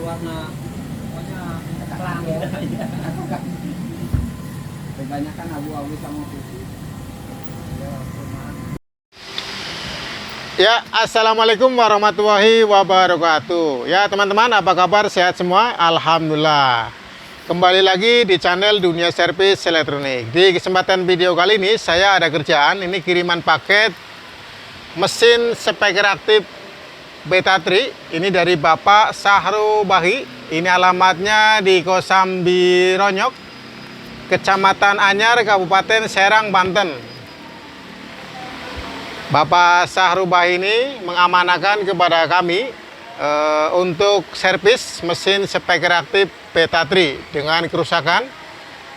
warna pokoknya terang ya. Kebanyakan abu-abu sama putih. Ya, assalamualaikum warahmatullahi wabarakatuh. Ya teman-teman, apa kabar? Sehat semua? Alhamdulillah. Kembali lagi di channel Dunia Servis Elektronik. Di kesempatan video kali ini saya ada kerjaan. Ini kiriman paket mesin speaker aktif Beta 3. Ini dari Bapak Sahru Bahi. Ini alamatnya di Kosambi Ronyok, Kecamatan Anyar, Kabupaten Serang, Banten. Bapak Sahrubah ini mengamanahkan kepada kami untuk servis mesin speaker aktif Beta 3 dengan kerusakan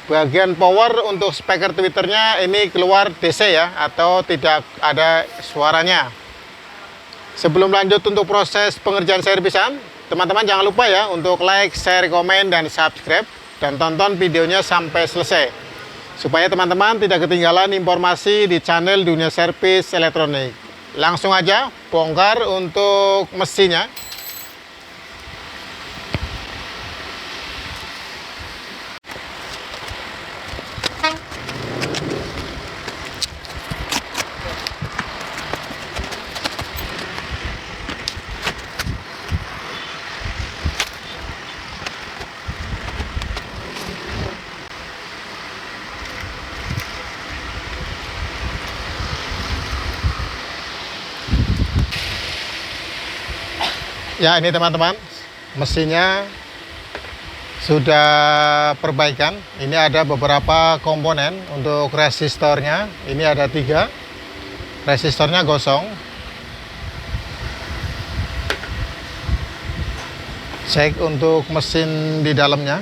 bagian power untuk speaker tweeternya ini keluar DC ya, atau tidak ada suaranya. Sebelum lanjut untuk proses pengerjaan servisan, teman-teman jangan lupa ya untuk like, share, komen, dan subscribe, dan tonton videonya sampai selesai supaya teman-teman tidak ketinggalan informasi di channel Dunia Servis Elektronik. Langsung aja bongkar untuk mesinnya. Ya, ini teman-teman, mesinnya sudah perbaikan. Ini ada beberapa komponen untuk resistornya. Ini ada 3. Resistornya gosong. Cek untuk mesin di dalamnya.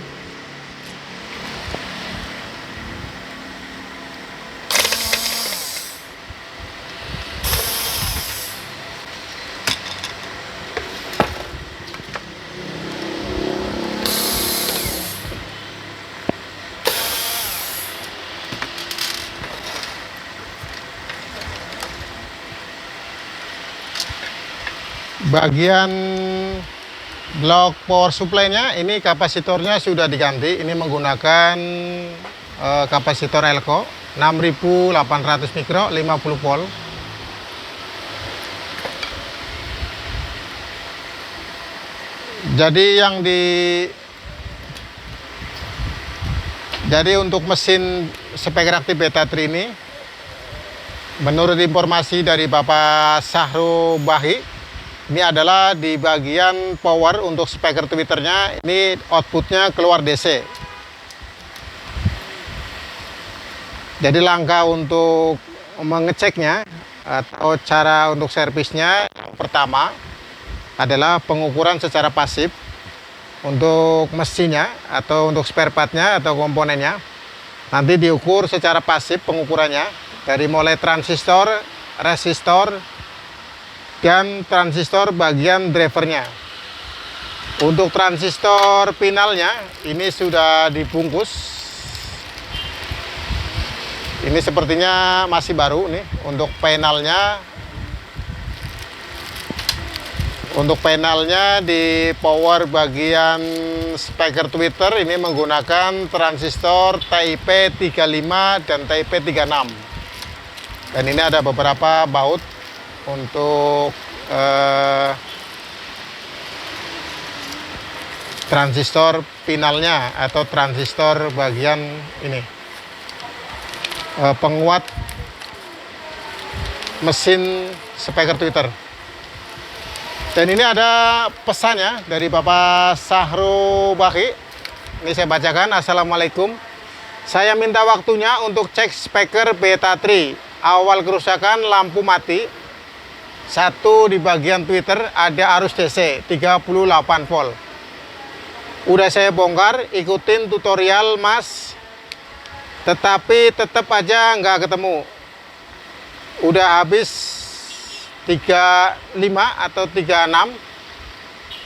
Bagian blok power supply-nya ini kapasitornya sudah diganti. Ini menggunakan kapasitor Elco 6800 mikro 50 volt. Jadi untuk mesin speaker aktif Beta 3 ini, menurut informasi dari Bapak Sahru Bahi, ini adalah di bagian power untuk speaker tweeternya, ini outputnya keluar DC. Jadi langkah untuk mengeceknya atau cara untuk servisnya, yang pertama adalah pengukuran secara pasif untuk mesinnya atau untuk spare partnya atau komponennya. Nanti diukur secara pasif pengukurannya dari mulai transistor, resistor, dan transistor bagian drivernya. Untuk transistor finalnya ini sudah dibungkus. Ini sepertinya masih baru nih. Untuk panelnya di power bagian speaker tweeter ini menggunakan transistor TIP 35 dan TIP 36. Dan ini ada beberapa baut untuk transistor finalnya atau transistor bagian ini penguat mesin speaker tweeter. Dan ini ada pesannya dari Bapak Sahru Bahi. Ini saya bacakan. Assalamualaikum, saya minta waktunya untuk cek speaker Beta 3. Awal kerusakan lampu mati. 1 di bagian tweeter ada arus DC 38 volt. Udah saya bongkar, ikutin tutorial mas, tetapi tetap aja nggak ketemu. Udah habis 35 atau 36,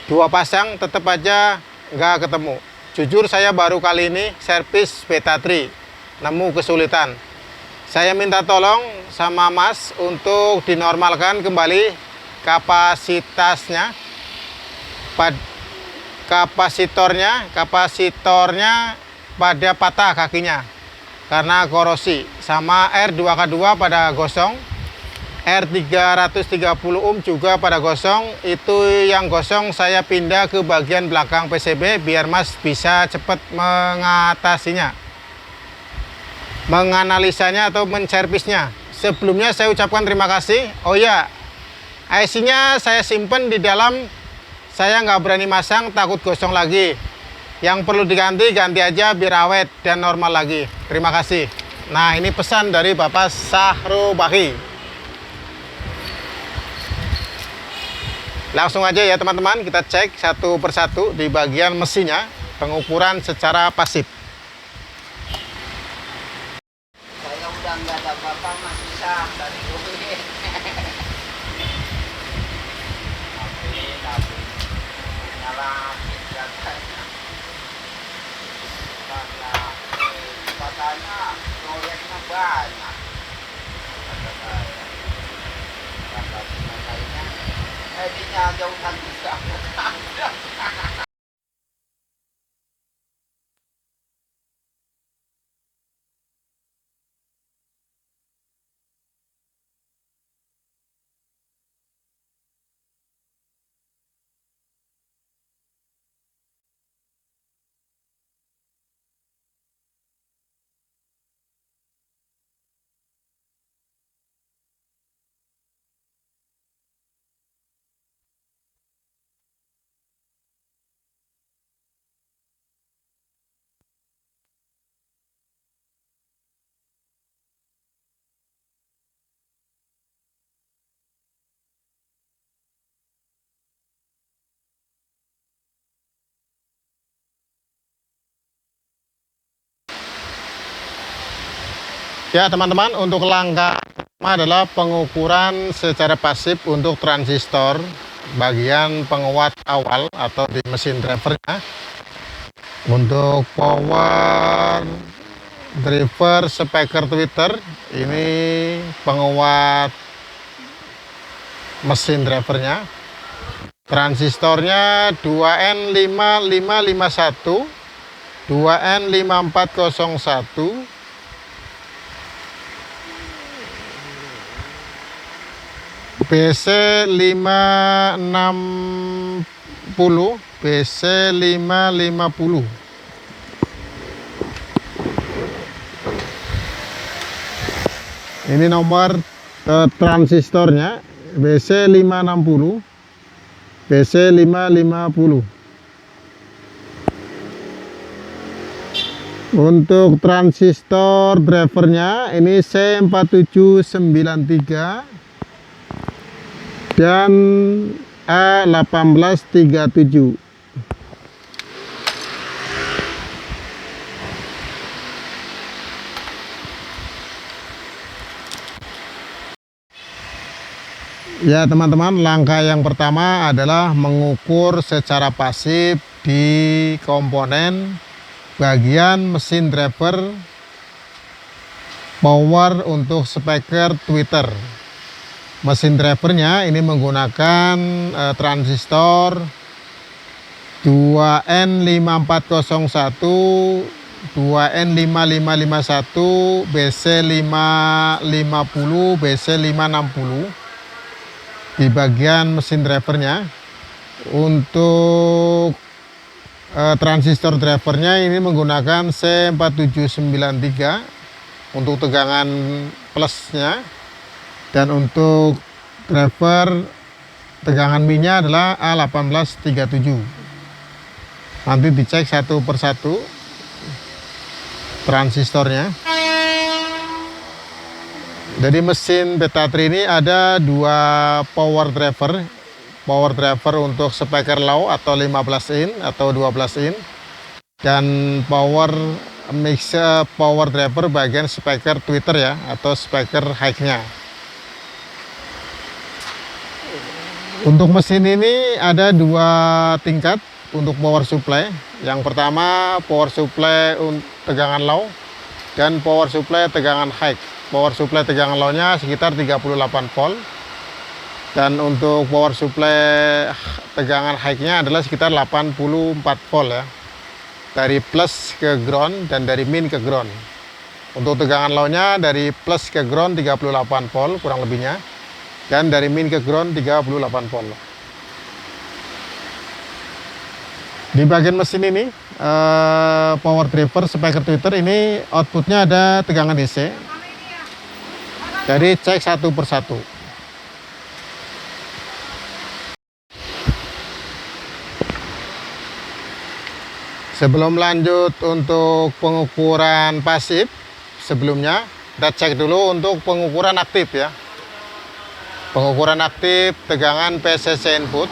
2 pasang tetap aja nggak ketemu. Jujur saya baru kali ini servis Beta 3, nemu kesulitan. Saya minta tolong sama Mas untuk dinormalkan kembali kapasitasnya kapasitornya pada patah kakinya karena korosi, sama R2K2 pada gosong, R330 juga pada gosong. Itu yang gosong saya pindah ke bagian belakang PCB biar Mas bisa cepat mengatasinya, menganalisanya atau menservisnya. Sebelumnya saya ucapkan terima kasih. Oh ya, IC-nya saya simpen di dalam, saya nggak berani masang, takut gosong lagi. Yang perlu diganti, ganti aja biar awet dan normal lagi. Terima kasih. Nah, ini pesan dari Bapak Sahro Baki. Langsung aja ya teman-teman, kita cek satu persatu di bagian mesinnya, pengukuran secara pasif. Saya udah nggak ada apa-apa, Mas, bisa dari dulu. Tapi nyala katanya proyeknya banyak, kata saya. Kata lainnya edinya jauhan bisa. Ya teman-teman, untuk langkah pertama adalah pengukuran secara pasif untuk transistor bagian penguat awal atau di mesin drivernya. Untuk power driver speaker tweeter, ini penguat mesin drivernya. Transistornya 2N5551, 2N5401, BC560, BC550. Ini nomor transistornya BC560, BC550. Untuk transistor drivernya ini C4793 dan A1837. Ya teman-teman, langkah yang pertama adalah mengukur secara pasif di komponen bagian mesin driver power untuk speaker tweeter. Mesin drivernya ini menggunakan transistor 2N5401, 2N5551, BC550, BC560 di bagian mesin drivernya. Untuk transistor drivernya ini menggunakan C4793 untuk tegangan plusnya. Dan untuk driver tegangan minnya adalah A1837. Nanti dicek satu persatu transistornya. Jadi mesin Beta3 ini ada dua power driver. Power driver untuk speaker low atau 15 in atau 12 in. Dan power mixer power driver bagian speaker tweeter ya, atau speaker high-nya. Untuk mesin ini ada dua tingkat untuk power supply. Yang pertama power supply tegangan low dan power supply tegangan high. Power supply tegangan low-nya sekitar 38 volt Dan untuk power supply tegangan high-nya adalah sekitar 84 volt ya. Dari plus ke ground dan dari min ke ground. Untuk tegangan low-nya dari plus ke ground 38 volt kurang lebihnya. Dan dari min ke ground 38 volt. Di bagian mesin ini power driver speaker tweeter ini outputnya ada tegangan DC. Jadi cek satu persatu. Sebelum lanjut untuk pengukuran pasif, sebelumnya kita cek dulu untuk pengukuran aktif ya. Pengukuran aktif tegangan PCC input.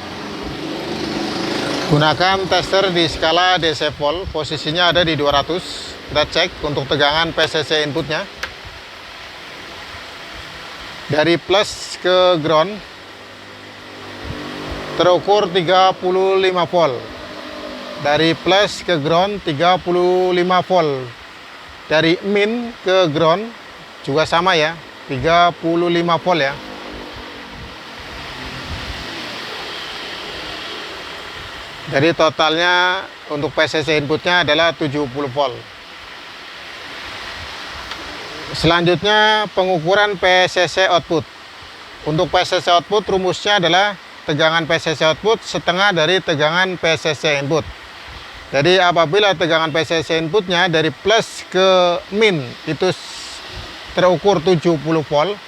Gunakan tester di skala DC volt, posisinya ada di 200. Kita cek untuk tegangan PCC inputnya. Dari plus ke ground terukur 35 volt. Dari plus ke ground 35 volt. Dari min ke ground juga sama ya, 35 volt ya. Jadi totalnya untuk PCC inputnya adalah 70 volt. Selanjutnya pengukuran PCC output. Untuk PCC output rumusnya adalah tegangan PCC output setengah dari tegangan PCC input. Jadi apabila tegangan PCC inputnya dari plus ke min itu terukur 70 volt,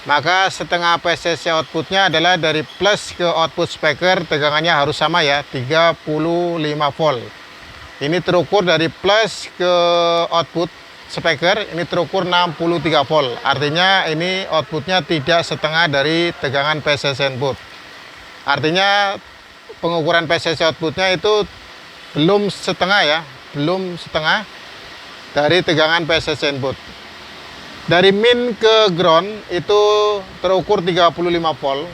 maka setengah PCC outputnya adalah dari plus ke output speaker tegangannya harus sama ya, 35 volt. Ini terukur dari plus ke output speaker, ini terukur 63 volt. Artinya ini outputnya tidak setengah dari tegangan PCC input. Artinya pengukuran PCC outputnya itu belum setengah ya, belum setengah dari tegangan PCC input. Dari min ke ground itu terukur 35 volt.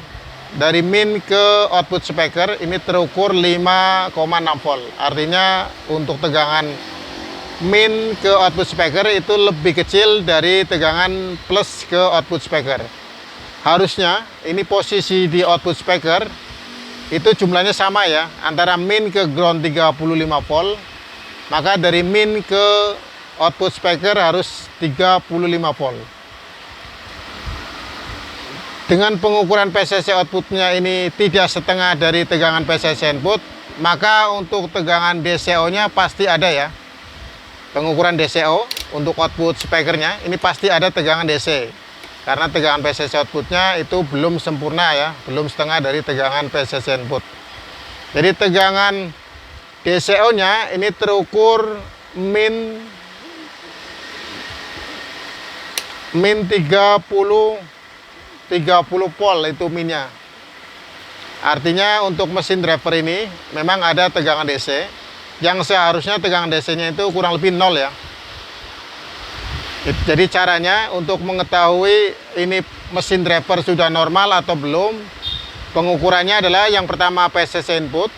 Dari min ke output speaker ini terukur 5,6 volt. Artinya untuk tegangan min ke output speaker itu lebih kecil dari tegangan plus ke output speaker. Harusnya ini posisi di output speaker itu jumlahnya sama ya, antara min ke ground 35 volt, maka dari min ke output speaker harus 35 volt. Dengan pengukuran PCC outputnya ini tidak setengah dari tegangan PCC input, maka untuk tegangan DCO nya pasti ada ya. Pengukuran DCO untuk output speakernya ini pasti ada tegangan DC. Karena tegangan PCC outputnya itu belum sempurna ya, belum setengah dari tegangan PCC input. Jadi tegangan DCO nya ini terukur min 30 volt itu minnya. Artinya untuk mesin driver ini memang ada tegangan DC yang seharusnya tegangan DC nya itu kurang lebih 0 ya. Jadi caranya untuk mengetahui ini mesin driver sudah normal atau belum, pengukurannya adalah yang pertama PCC input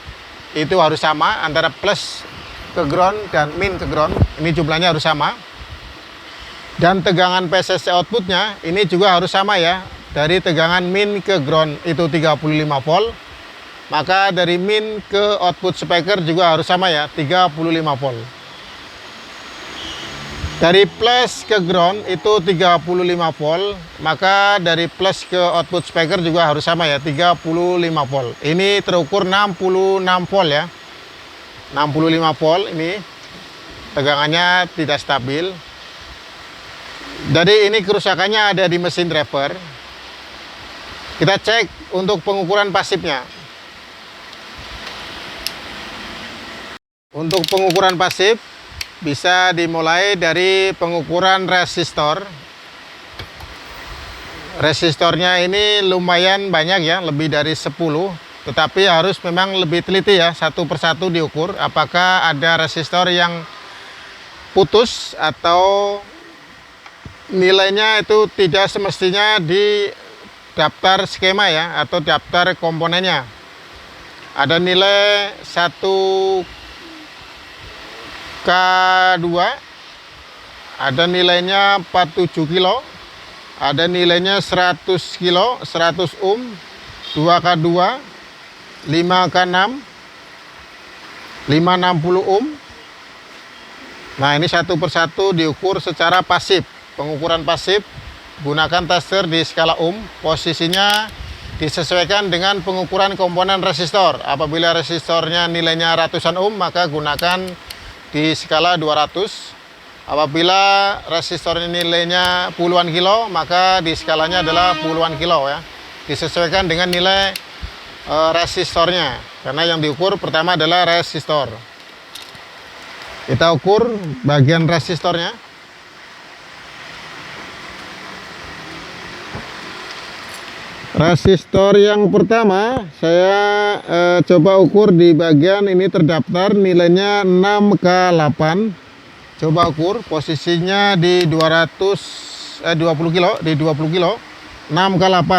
itu harus sama antara plus ke ground dan min ke ground, ini jumlahnya harus sama. Dan tegangan PCC outputnya ini juga harus sama ya, dari tegangan min ke ground itu 35 volt, maka dari min ke output speaker juga harus sama ya, 35 volt. Dari plus ke ground itu 35 volt, maka dari plus ke output speaker juga harus sama ya, 35 volt. Ini terukur 66 volt ya. 65 volt ini tegangannya tidak stabil. Jadi ini kerusakannya ada di mesin driver. Kita cek untuk pengukuran pasifnya. Untuk pengukuran pasif bisa dimulai dari pengukuran resistor. Resistornya ini lumayan banyak ya, lebih dari 10. Tetapi harus memang lebih teliti ya, satu persatu diukur. Apakah ada resistor yang putus atau nilainya itu tidak semestinya di daftar skema ya, atau daftar komponennya. Ada nilai 1K2, ada nilainya 47 kilo, ada nilainya 100 kilo, 100 ohm, 2K2, 5K6, 560 ohm. Nah, ini satu persatu diukur secara pasif. Pengukuran pasif gunakan tester di skala ohm. Posisinya disesuaikan dengan pengukuran komponen resistor. Apabila resistornya nilainya ratusan ohm, maka gunakan di skala 200. Apabila resistornya nilainya puluhan kilo, maka di skalanya adalah puluhan kilo ya. Disesuaikan dengan nilai resistornya, karena yang diukur pertama adalah resistor. Kita ukur bagian resistornya. Resistor yang pertama saya coba ukur di bagian ini, terdaftar nilainya 6K8. Coba ukur posisinya di 20 kilo, di 20 kilo, 6K8.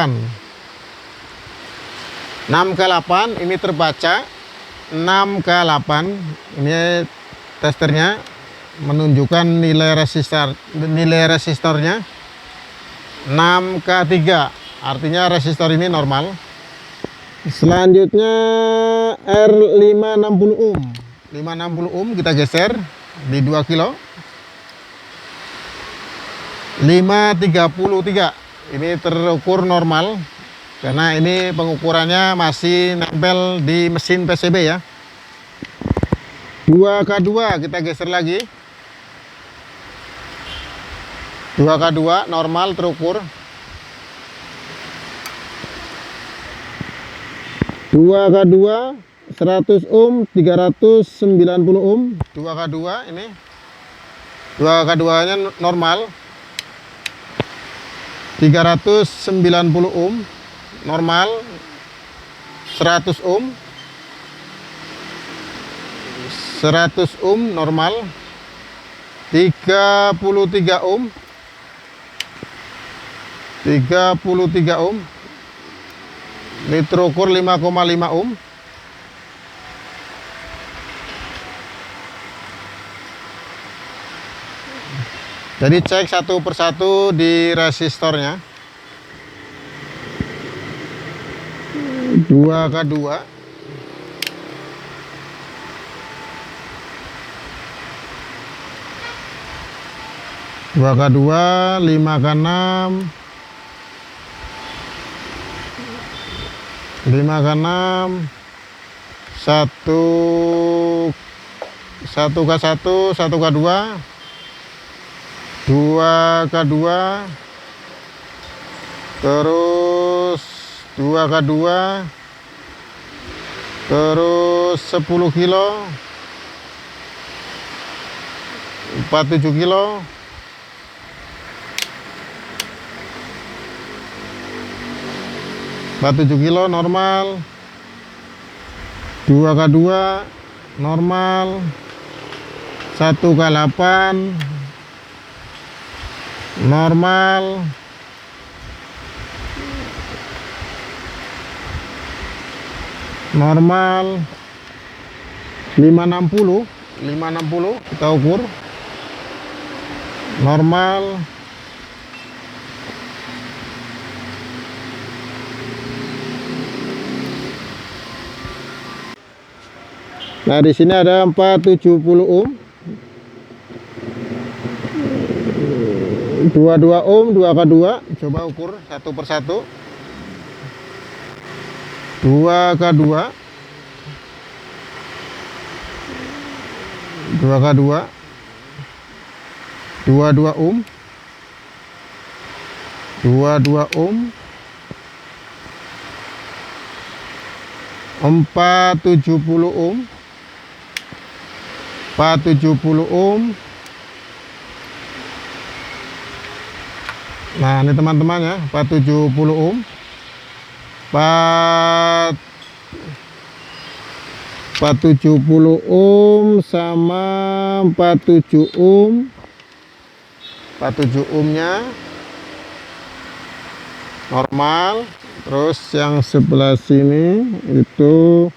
6K8 ini terbaca 6K8. Ini testernya menunjukkan nilai resistornya 6K3. Artinya resistor ini normal. Selanjutnya R560 ohm. 560 ohm kita geser di 2 kilo. 533. Ini terukur normal, karena ini pengukurannya masih nempel di mesin PCB ya. 2K2 kita geser lagi. 2K2 normal terukur. 2K2 100 ohm, 390 ohm. 2K2 ini. 2K2 nya normal. 390 ohm normal. 100 ohm. 100 ohm normal. 33 ohm. 33 ohm. Ini terukur 5,5 ohm. Jadi cek satu persatu di resistornya. 2K2. 2K2, 5K6, 5K6, 1K1, 1K2, 2K2, terus 2K2, terus 10 kilo, 47 kilo, 47 kilo normal. 2K2 normal. 1K8 normal. Normal. 560 kita ukur normal. Nah, di sini ada 470 ohm. 22 ohm, 2K2. Coba ukur satu persatu. 2K2. 2K2. 22 ohm. 22 ohm. 470 ohm. 470 ohm. Nah, ini teman-teman ya, 470 ohm. 470 ohm sama 47 ohm. 47 ohmnya normal. Terus yang sebelah sini itu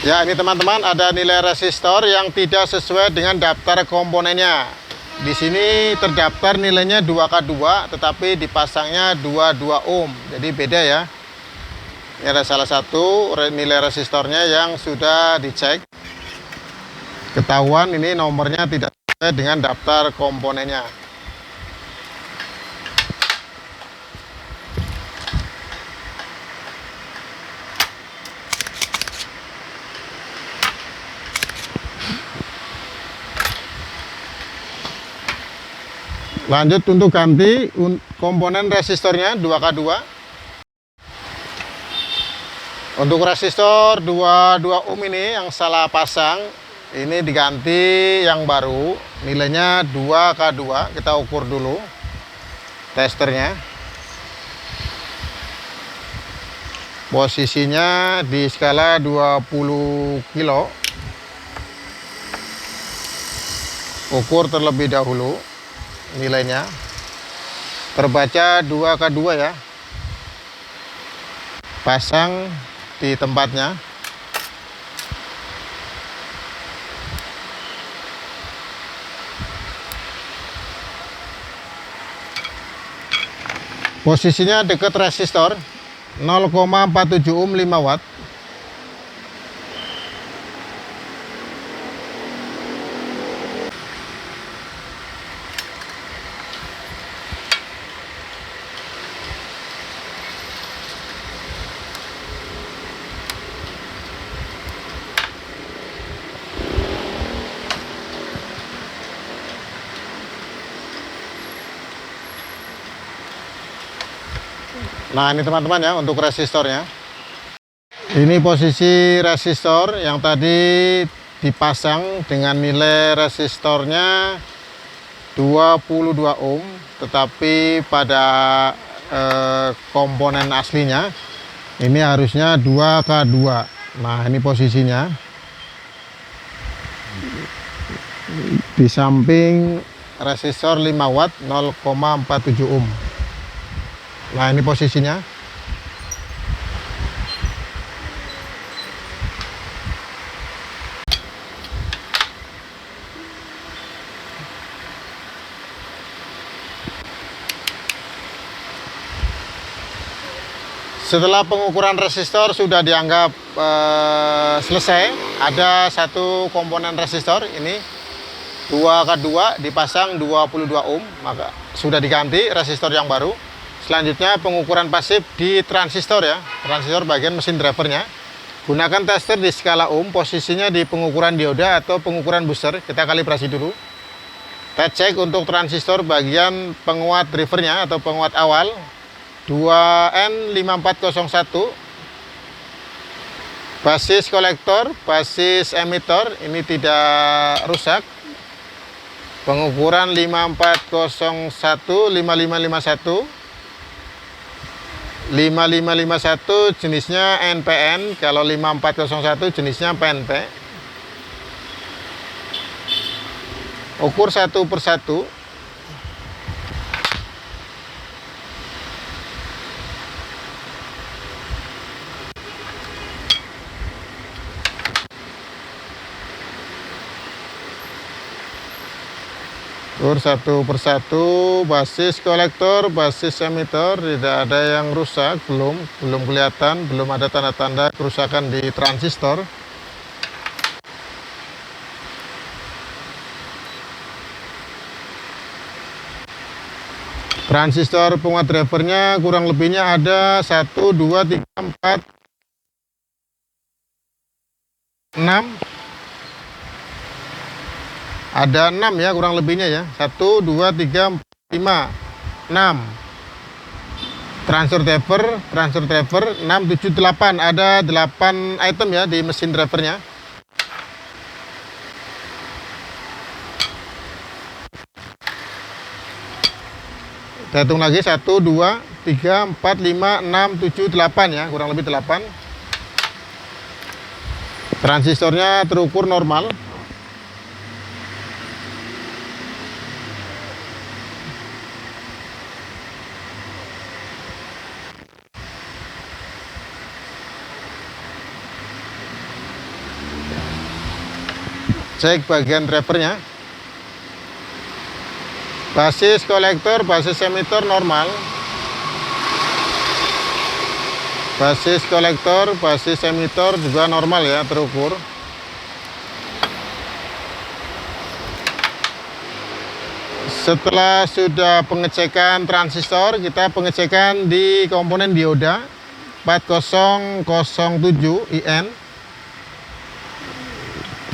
Ya, ini teman-teman ada nilai resistor yang tidak sesuai dengan daftar komponennya. Di sini terdaftar nilainya 2K2, tetapi dipasangnya 22 ohm. Jadi beda ya. Ini ada salah satu nilai resistornya yang sudah dicek. Ketahuan ini nomornya tidak sesuai dengan daftar komponennya. Lanjut untuk ganti komponen resistornya 2K2. Untuk resistor 22 ohm ini yang salah pasang, ini diganti yang baru, nilainya 2K2. Kita ukur dulu testernya. Posisinya di skala 20 kilo. Ukur terlebih dahulu nilainya, terbaca 2K2 ya, pasang di tempatnya. Posisinya dekat resistor 0,47 ohm 5 watt. Nah, ini teman-teman ya untuk resistornya. Ini posisi resistor yang tadi dipasang dengan nilai resistornya 22 ohm, tetapi pada komponen aslinya ini harusnya 2K2. Nah, ini posisinya di samping resistor 5 watt 0,47 ohm. Nah, ini posisinya. Setelah pengukuran resistor sudah dianggap selesai, ada satu komponen resistor ini 2K2 dipasang 22 ohm, maka sudah diganti resistor yang baru. Selanjutnya pengukuran pasif di transistor ya, transistor bagian mesin drivernya. Gunakan tester di skala ohm, posisinya di pengukuran dioda atau pengukuran booster. Kita kalibrasi dulu. Kita cek untuk transistor bagian penguat drivernya atau penguat awal 2N5401. Basis kolektor, basis emitor ini tidak rusak. Pengukuran 5401, 5551. 5551 jenisnya NPN, kalau 5401 jenisnya PNP. Ukur satu persatu. Ukur satu persatu, basis kolektor, basis emitor tidak ada yang rusak, belum kelihatan, belum ada tanda-tanda kerusakan di transistor. Transistor penguat drivernya kurang lebihnya ada 1, 2, 3, 4, 6. Ada 6 ya kurang lebihnya ya. 1, 2, 3, 4, 5, 6. Transistor driver 6, 7, 8. Ada 8 item ya di mesin drivernya. Kita hitung lagi 1, 2, 3, 4, 5, 6, 7, 8 ya, kurang lebih 8. Transistornya terukur normal. cek bagian drivernya. Basis kolektor, basis emitor normal. Basis kolektor, basis emitor juga normal ya, terukur. Setelah sudah pengecekan transistor, kita pengecekan di komponen dioda 4007 IN.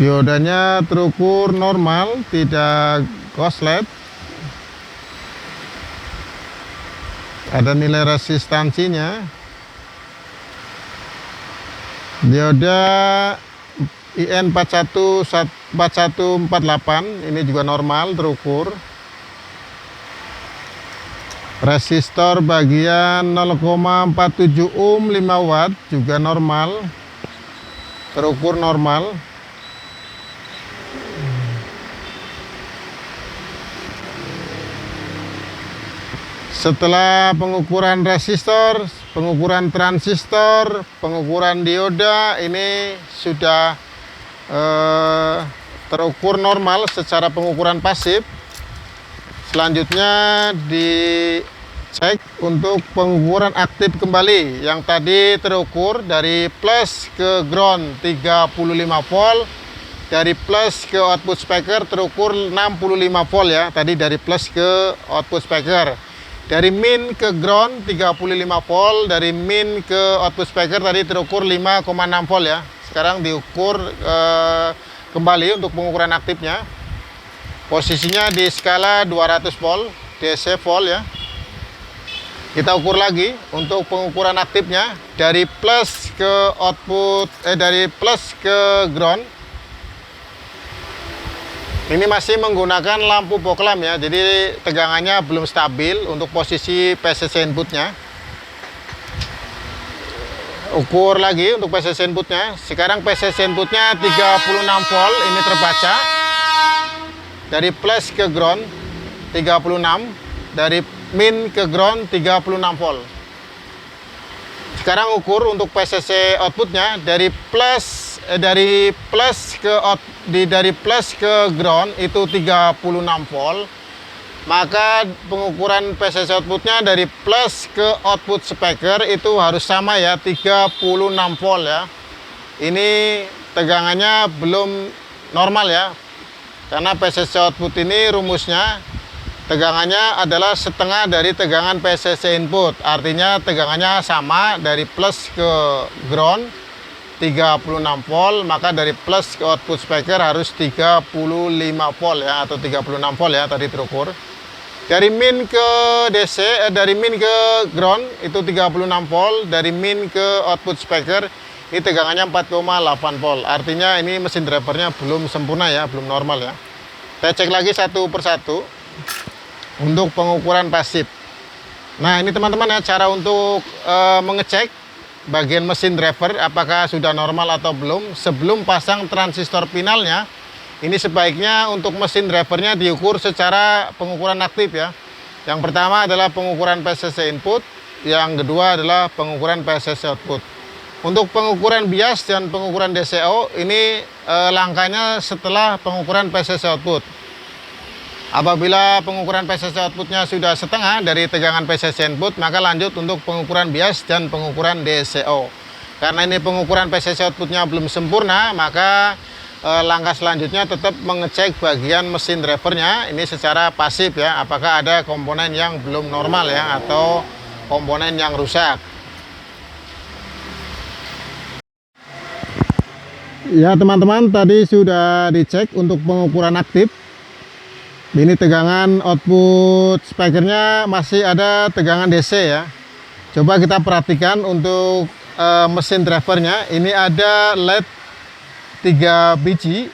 Diodanya terukur normal, tidak korslet. Ada nilai resistansinya. Dioda IN 4148 ini juga normal, terukur. Resistor bagian 0,47 ohm 5 watt juga normal, terukur normal. Setelah pengukuran resistor, pengukuran transistor, pengukuran dioda, ini sudah terukur normal secara pengukuran pasif. Selanjutnya dicek untuk pengukuran aktif kembali. Yang tadi terukur dari plus ke ground 35 volt, dari plus ke output speaker terukur 65 volt ya. Tadi dari plus ke output speaker. Dari min ke ground 35 volt, dari min ke output speaker tadi terukur 5,6 volt ya. Sekarang diukur kembali untuk pengukuran aktifnya. Posisinya di skala 200 volt DC volt ya. Kita ukur lagi untuk pengukuran aktifnya dari plus ke output dari plus ke ground. Ini masih menggunakan lampu fog lamp ya. Jadi tegangannya belum stabil untuk posisi PCC inputnya. Ukur lagi untuk PCC inputnya. Sekarang PCC inputnya 36 volt, ini terbaca. Dari plus ke ground 36, dari min ke ground 36 volt. Sekarang ukur untuk PCC outputnya dari plus ke ground itu 36 volt. Maka pengukuran PCC outputnya dari plus ke output speaker itu harus sama ya, 36 volt ya. Ini tegangannya belum normal ya. Karena PCC output ini rumusnya tegangannya adalah setengah dari tegangan PCC input. Artinya tegangannya sama dari plus ke ground 36 volt, maka dari plus ke output speaker harus 35 volt ya, atau 36 volt ya tadi terukur. Dari min ke DC, dari min ke ground itu 36 volt, dari min ke output speaker ini tegangannya 4,8 volt. Artinya ini mesin drivernya belum sempurna ya, belum normal ya. Saya cek lagi satu persatu untuk pengukuran pasif. Nah ini teman-teman ya, cara untuk mengecek bagian mesin driver apakah sudah normal atau belum. Sebelum pasang transistor finalnya, ini sebaiknya untuk mesin drivernya diukur secara pengukuran aktif ya. Yang pertama adalah pengukuran PCC input, yang kedua adalah pengukuran PCC output. Untuk pengukuran bias dan pengukuran DCO ini langkahnya setelah pengukuran PCC output. Apabila pengukuran PCC outputnya sudah setengah dari tegangan PCC input, maka lanjut untuk pengukuran bias dan pengukuran DCO. Karena ini pengukuran PCC outputnya belum sempurna, maka langkah selanjutnya tetap mengecek bagian mesin drivernya ini secara pasif ya, apakah ada komponen yang belum normal ya, atau komponen yang rusak. Ya teman-teman, tadi sudah dicek untuk pengukuran aktif. Ini tegangan output speakernya masih ada tegangan DC ya. Coba kita perhatikan untuk mesin drivernya. Ini ada LED 3 biji,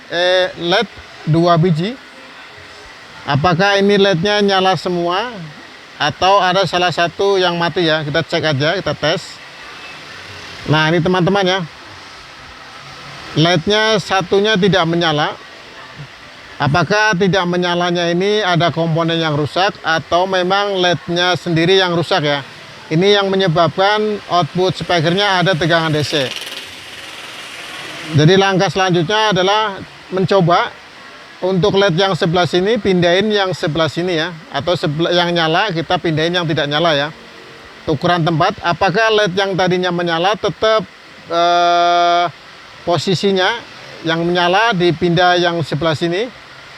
LED 2 biji. Apakah ini LED-nya nyala semua atau ada salah satu yang mati ya? Kita cek aja, kita tes. Nah ini teman-teman ya, LED-nya satunya tidak menyala. Apakah tidak menyalanya ini ada komponen yang rusak atau memang LED-nya sendiri yang rusak ya? Ini yang menyebabkan output speakernya ada tegangan DC. Jadi langkah selanjutnya adalah mencoba untuk LED yang sebelah sini pindahin yang sebelah sini ya, atau yang nyala kita pindahin yang tidak nyala ya. Tukeran tempat. Apakah LED yang tadinya menyala tetap posisinya yang menyala dipindah yang sebelah sini?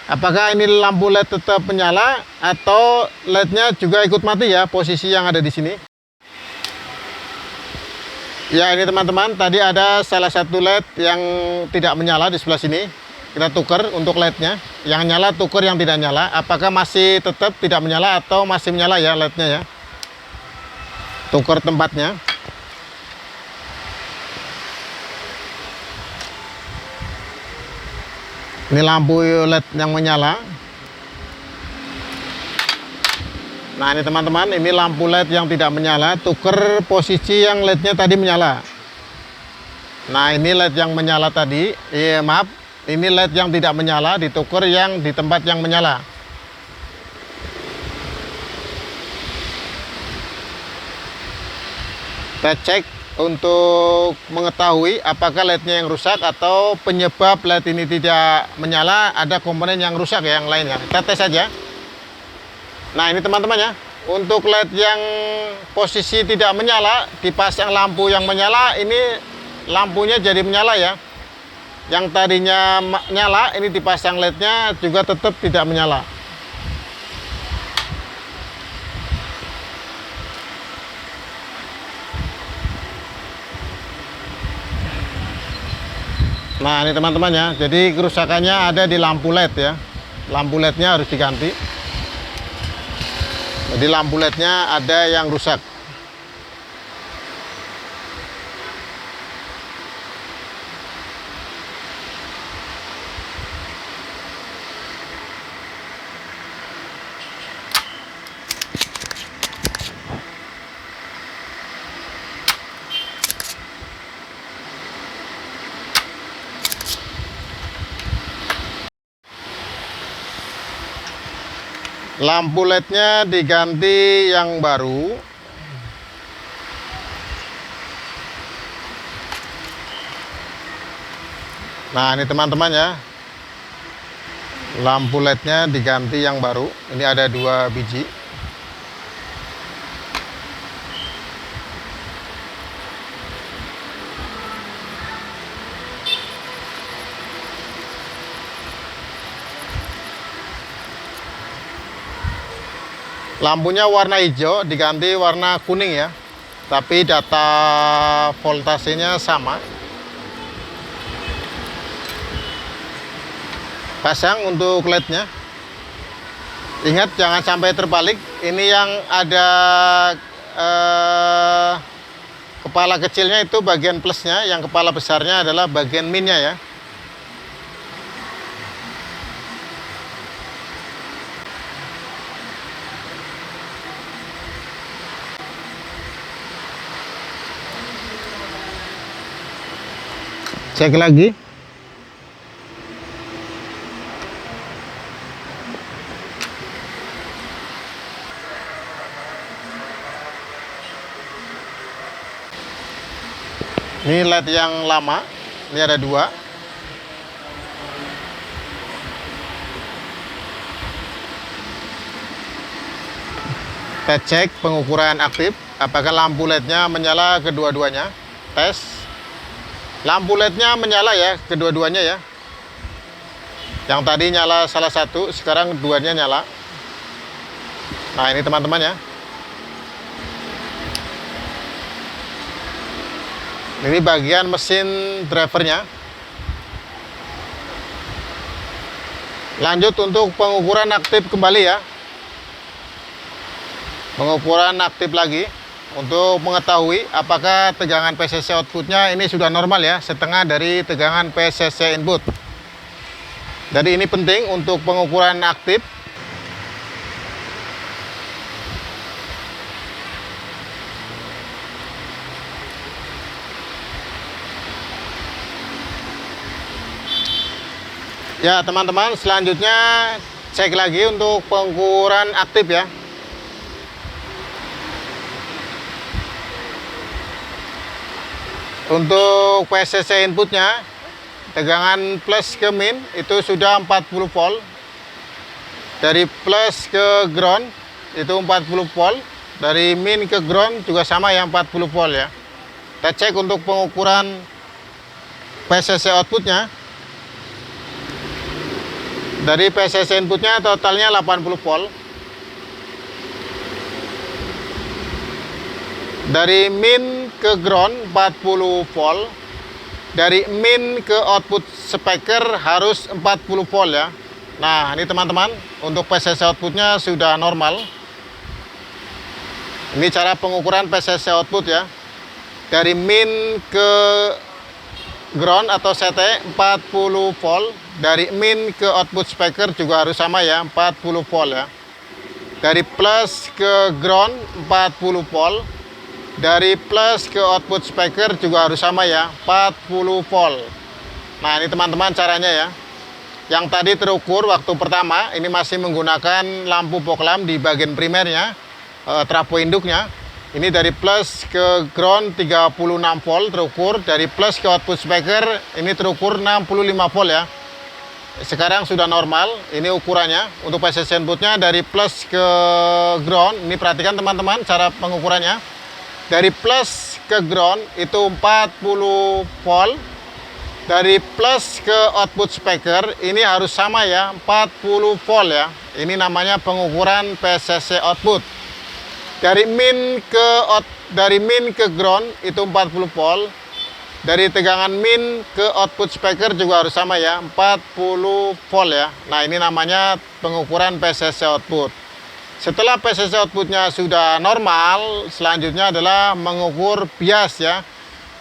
Apakah ini lampu LED tetap menyala atau LED-nya juga ikut mati ya, posisi yang ada di sini? Ya, ini teman-teman, tadi ada salah satu LED yang tidak menyala di sebelah sini. Kita tukar untuk LED-nya. Yang nyala tukar yang tidak nyala. Apakah masih tetap tidak menyala atau masih menyala ya LED-nya ya? Tukar tempatnya. Ini lampu LED yang menyala. Nah, ini teman-teman, ini lampu LED yang tidak menyala. Tuker posisi yang LED-nya tadi menyala. Nah, ini LED yang menyala tadi. Maaf, ini LED yang tidak menyala. Ditukar yang di tempat yang menyala. Kita cek untuk mengetahui apakah LED-nya yang rusak atau penyebab LED ini tidak menyala, ada komponen yang rusak ya, yang lainnya. Kita tes saja. Nah, ini teman-teman ya, untuk LED yang posisi tidak menyala, dipasang lampu yang menyala, ini lampunya jadi menyala ya. Yang tadinya nyala, ini dipasang LED-nya juga tetap tidak menyala. Nah, ini teman-teman ya, jadi kerusakannya ada di lampu LED ya. Lampu LED-nya harus diganti. Jadi lampu LED-nya ada yang rusak. Lampu LED-nya diganti yang baru. Nah, ini teman-teman ya, lampu LED-nya diganti yang baru. Ini ada 2 biji. Lampunya warna hijau diganti warna kuning ya, tapi data voltasenya sama. Pasang untuk LED-nya. Ingat jangan sampai terbalik. Ini yang ada kepala kecilnya itu bagian plusnya, yang kepala besarnya adalah bagian minnya ya. Cek lagi. Ini LED yang lama. Ini ada 2. Kita cek pengukuran aktif. Apakah lampu LED-nya menyala kedua-duanya. Tes. Lampu LED-nya menyala ya, kedua-duanya ya. Yang tadi nyala salah satu, sekarang duanya nyala. Nah, ini teman-teman ya. Ini bagian mesin drivernya. Lanjut untuk pengukuran aktif kembali ya. Pengukuran aktif lagi. Untuk mengetahui apakah tegangan PCC outputnya ini sudah normal ya, setengah dari tegangan PCC input. Jadi ini penting untuk pengukuran aktif. Ya teman-teman, selanjutnya cek lagi untuk pengukuran aktif ya. Untuk PCC inputnya tegangan plus ke min itu sudah 40 volt. Dari plus ke ground itu 40 volt. Dari min ke ground juga sama ya, 40 volt ya. Kita cek untuk pengukuran PCC outputnya. Dari PCC inputnya totalnya 80 volt. Dari min ke ground 40 volt. Dari min ke output speaker harus 40 volt ya. Nah, ini teman-teman, untuk PCC outputnya sudah normal. Ini cara pengukuran PCC output ya. Dari min ke ground atau CT 40 volt. Dari min ke output speaker juga harus sama ya, 40 volt ya. Dari plus ke ground 40 volt. Dari plus ke output speaker juga harus sama ya, 40 volt. Nah, ini teman-teman caranya ya. Yang tadi terukur waktu pertama, ini masih menggunakan lampu fog lamp di bagian primernya, trafo induknya. Ini dari plus ke ground 36 volt terukur, dari plus ke output speaker ini terukur 65 volt ya. Sekarang sudah normal, ini ukurannya. Untuk PCC inputnya dari plus ke ground, ini perhatikan teman-teman cara pengukurannya. Dari plus ke ground itu 40 volt. Dari plus ke output speaker ini harus sama ya, 40 volt ya. Ini namanya pengukuran PCC output. Dari min ke ground itu 40 volt. Dari tegangan min ke output speaker juga harus sama ya, 40 volt ya. Nah, ini namanya pengukuran PCC output. Setelah PCC outputnya sudah normal, selanjutnya adalah mengukur bias ya.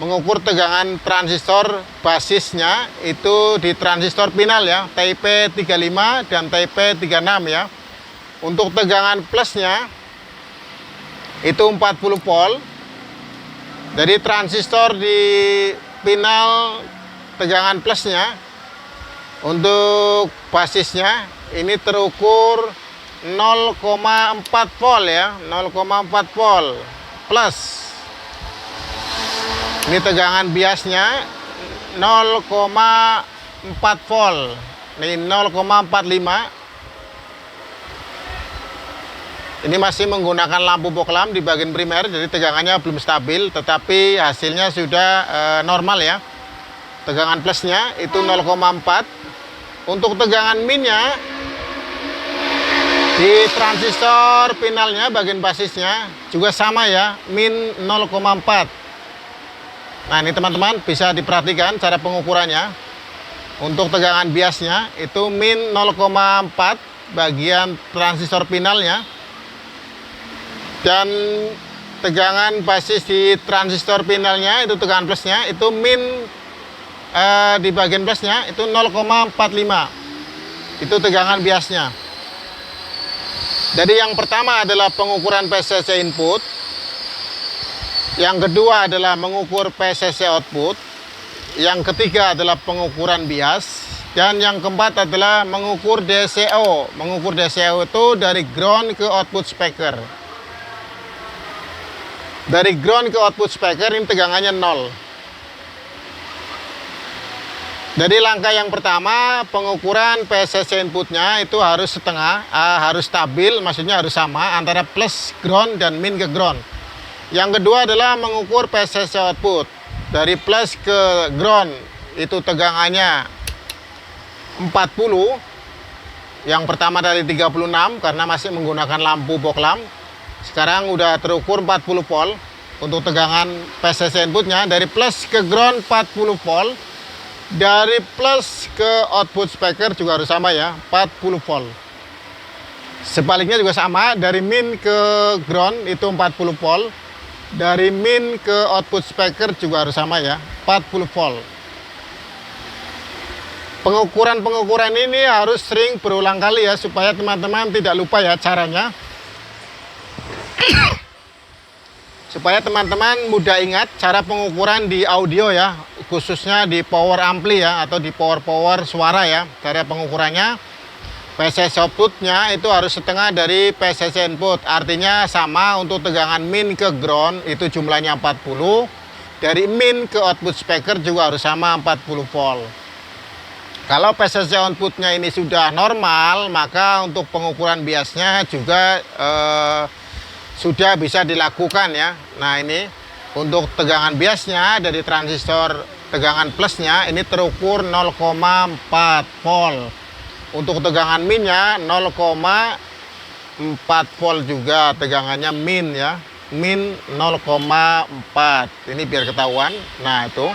Mengukur tegangan transistor basisnya itu di transistor final ya, TIP 35 dan TIP 36 ya. Untuk tegangan plusnya itu 40 volt. Jadi transistor di final tegangan plusnya, untuk basisnya ini terukur 0,4 volt ya, 0,4 volt plus. Ini tegangan biasnya 0,4 volt. Ini 0,45. Ini masih menggunakan lampu fog lamp di bagian primer, jadi tegangannya belum stabil, tetapi hasilnya sudah normal ya. Tegangan plusnya itu 0,4. Untuk tegangan minnya di transistor finalnya bagian basisnya juga sama ya, min 0,4. Nah, ini teman-teman bisa diperhatikan cara pengukurannya. Untuk tegangan biasnya itu min 0,4 bagian transistor finalnya. Dan tegangan basis di transistor finalnya itu tegangan plusnya itu min di bagian plusnya itu 0,45. Itu tegangan biasnya. Jadi yang pertama adalah pengukuran PCC input. Yang kedua adalah mengukur PCC output. Yang ketiga adalah pengukuran bias. Dan yang keempat adalah mengukur DCO. Mengukur DCO itu dari ground ke output speaker. Dari ground ke output speaker ini tegangannya 0. Jadi langkah yang pertama, pengukuran PCC inputnya itu harus setengah, harus stabil, maksudnya harus sama antara plus ground dan min ke ground. Yang kedua adalah mengukur PCC output. Dari plus ke ground itu tegangannya 40. Yang pertama dari 36 karena masih menggunakan lampu fog lamp. Sekarang udah terukur 40 volt. Untuk tegangan PCC inputnya dari plus ke ground 40 volt. Dari plus ke output speaker juga harus sama ya, 40 volt. Sebaliknya juga sama, dari min ke ground itu 40 volt. Dari min ke output speaker juga harus sama ya, 40 volt. Pengukuran-pengukuran ini harus sering berulang kali ya, supaya teman-teman tidak lupa ya caranya. Supaya teman-teman mudah ingat cara pengukuran di audio ya, khususnya di power ampli ya, atau di power suara ya. Cara pengukurannya, PCC outputnya itu harus setengah dari PCC input. Artinya sama untuk tegangan min ke ground itu jumlahnya 40. Dari min ke output speaker juga harus sama 40 volt. Kalau PCC outputnya ini sudah normal, maka untuk pengukuran biasnya juga sudah bisa dilakukan ya. Nah ini untuk tegangan biasnya dari transistor tegangan plusnya ini terukur 0,4 volt. Untuk tegangan minnya 0,4 volt juga tegangannya min ya. Min 0,4. Ini biar ketahuan. Nah itu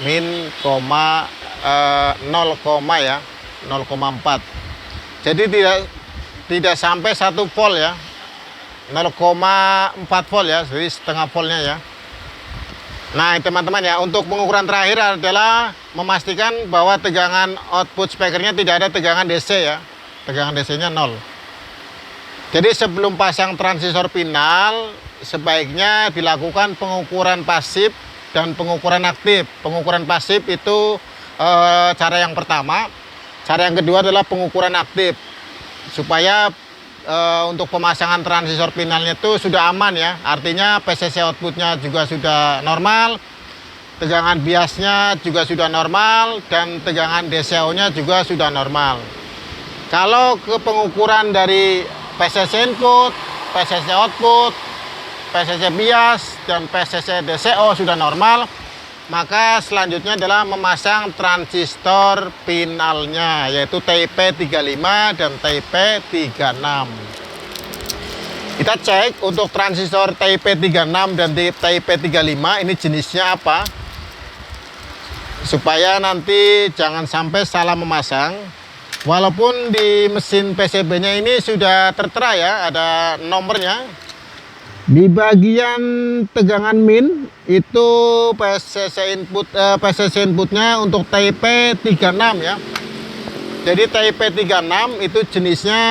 min 0, ya 0,4. Jadi tidak sampai 1 volt ya, 0,4 volt ya, jadi setengah voltnya ya. Nah teman-teman ya, untuk pengukuran terakhir adalah memastikan bahwa tegangan output speakernya tidak ada tegangan DC ya, tegangan DC nya 0. Jadi sebelum pasang transistor final sebaiknya dilakukan pengukuran pasif dan pengukuran aktif. Pengukuran pasif itu cara yang pertama. Cara yang kedua adalah pengukuran aktif, supaya untuk pemasangan transistor finalnya itu sudah aman ya. Artinya PCC outputnya juga sudah normal, tegangan biasnya juga sudah normal, dan tegangan DCO nya juga sudah normal. Kalau ke pengukuran dari PCC input, PCC output, PCC bias, dan PCC DCO sudah normal, maka selanjutnya adalah memasang transistor finalnya, yaitu TIP35 dan TIP36. Kita cek untuk transistor TIP36 dan TIP35 ini jenisnya apa, supaya nanti jangan sampai salah memasang. Walaupun di mesin PCB-nya ini sudah tertera ya, ada nomornya. Di bagian tegangan min itu PCC inputnya untuk TIP36 ya. Jadi TIP36 itu jenisnya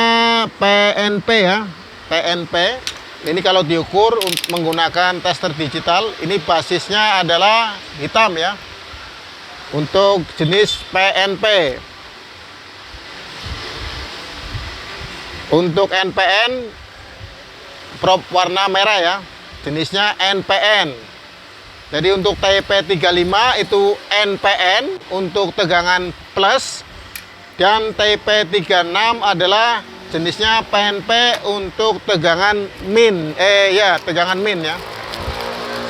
PNP ya, PNP. Ini kalau diukur menggunakan tester digital, ini basisnya adalah hitam ya, untuk jenis PNP. Untuk NPN probe warna merah ya, jenisnya NPN. Jadi untuk TIP35 itu NPN untuk tegangan plus, dan TIP36 adalah jenisnya PNP untuk tegangan min. Tegangan min ya.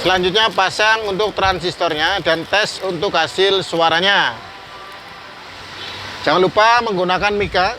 Selanjutnya pasang untuk transistornya dan tes untuk hasil suaranya. Jangan lupa menggunakan mika.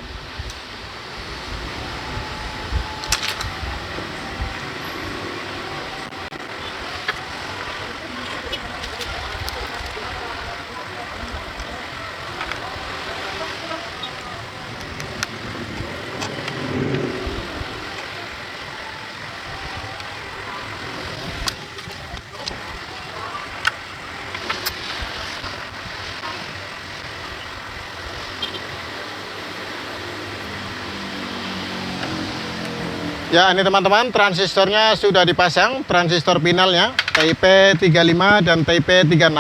Ya, ini teman-teman, transistornya sudah dipasang, transistor finalnya TIP35 dan TIP36.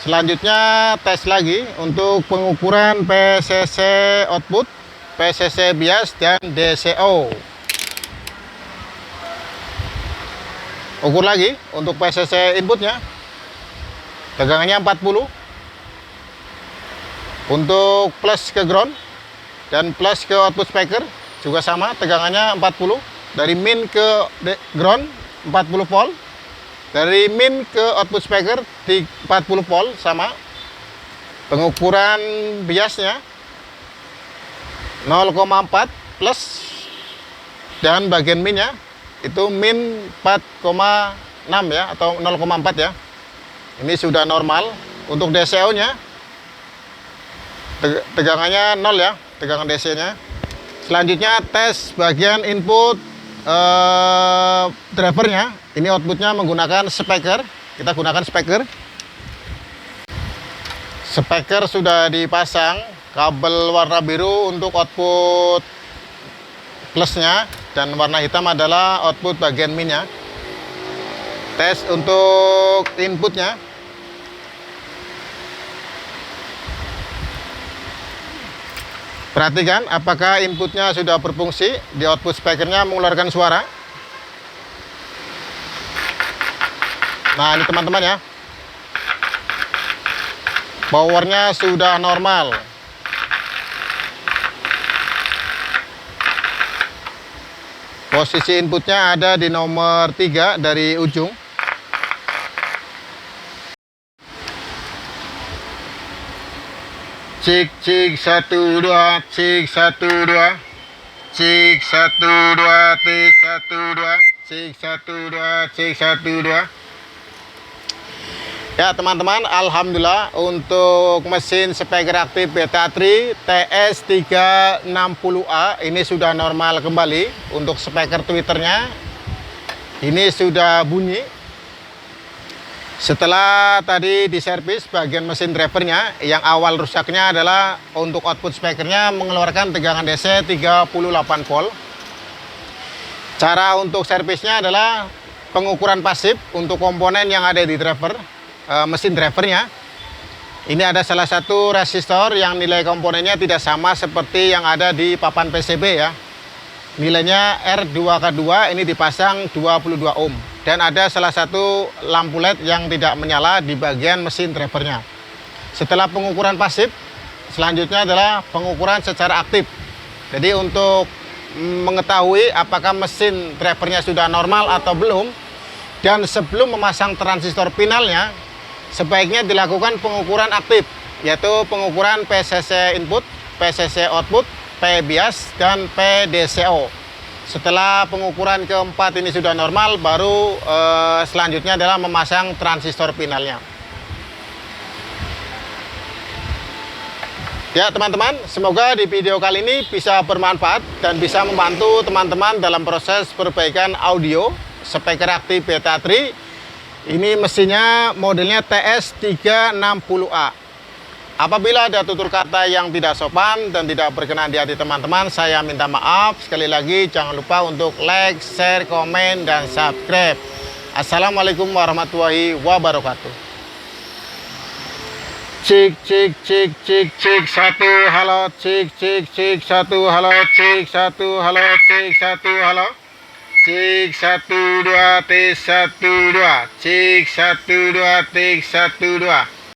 Selanjutnya tes lagi untuk pengukuran PCC output, PCC bias, dan DCO. Ukur lagi untuk PCC inputnya, tegangannya 40. Untuk plus ke ground dan plus ke output speaker juga sama, tegangannya 40. Dari min ke ground 40 volt, dari min ke output speaker di 40 volt sama. Pengukuran biasnya 0,4 plus, dan bagian minnya itu min 4,6 ya, atau 0,4 ya. Ini sudah normal. Untuk DCO nya tegangannya 0 ya, tegangan DC nya. Selanjutnya tes bagian input drivernya. Ini outputnya menggunakan speaker. Kita gunakan speaker. Speaker sudah dipasang, kabel warna biru untuk output plusnya, dan warna hitam adalah output bagian minnya. Tes untuk inputnya. Perhatikan apakah inputnya sudah berfungsi, di output speakernya mengeluarkan suara. Nah ini teman-teman ya, Powernya sudah normal. Posisi inputnya ada di nomor 3 dari ujung. Cik cik 1 2, cik 1 2, cik 1 2, tes 1 2, cik 1 2, cik 1 2. Ya teman-teman, alhamdulillah untuk mesin speaker aktif Beta 3 TS360A ini sudah normal kembali. Untuk speaker tweeternya ini sudah bunyi. Setelah tadi diservis bagian mesin drivernya, yang awal rusaknya adalah untuk output speakernya mengeluarkan tegangan DC 38 volt. Cara untuk servisnya adalah pengukuran pasif untuk komponen yang ada di driver. Mesin drivernya ini ada salah satu resistor yang nilai komponennya tidak sama seperti yang ada di papan PCB ya. Nilainya R2K2 ini dipasang 22 ohm dan ada salah satu lampu LED yang tidak menyala di bagian mesin drivernya. Setelah pengukuran pasif, selanjutnya adalah pengukuran secara aktif. Jadi untuk mengetahui apakah mesin drivernya sudah normal atau belum, dan sebelum memasang transistor finalnya, sebaiknya dilakukan pengukuran aktif, yaitu pengukuran PCC input, PCC output, P bias, dan PDCO. Setelah pengukuran keempat ini sudah normal, baru selanjutnya adalah memasang transistor finalnya. Ya teman-teman, semoga di video kali ini bisa bermanfaat dan bisa membantu teman-teman dalam proses perbaikan audio speaker aktif Beta 3. Ini mesinnya modelnya TS360A. Apabila ada tutur kata yang tidak sopan dan tidak berkenan di hati teman-teman, saya minta maaf. Sekali lagi jangan lupa untuk like, share, komen, dan subscribe. Assalamualaikum warahmatullahi wabarakatuh. Cik cik cik cik cik 1 halo, cik cik cik 1 halo, cik 1 halo, cik 1 halo, cik 1 2 tes 1 2, cik 1 2 tes 1 2.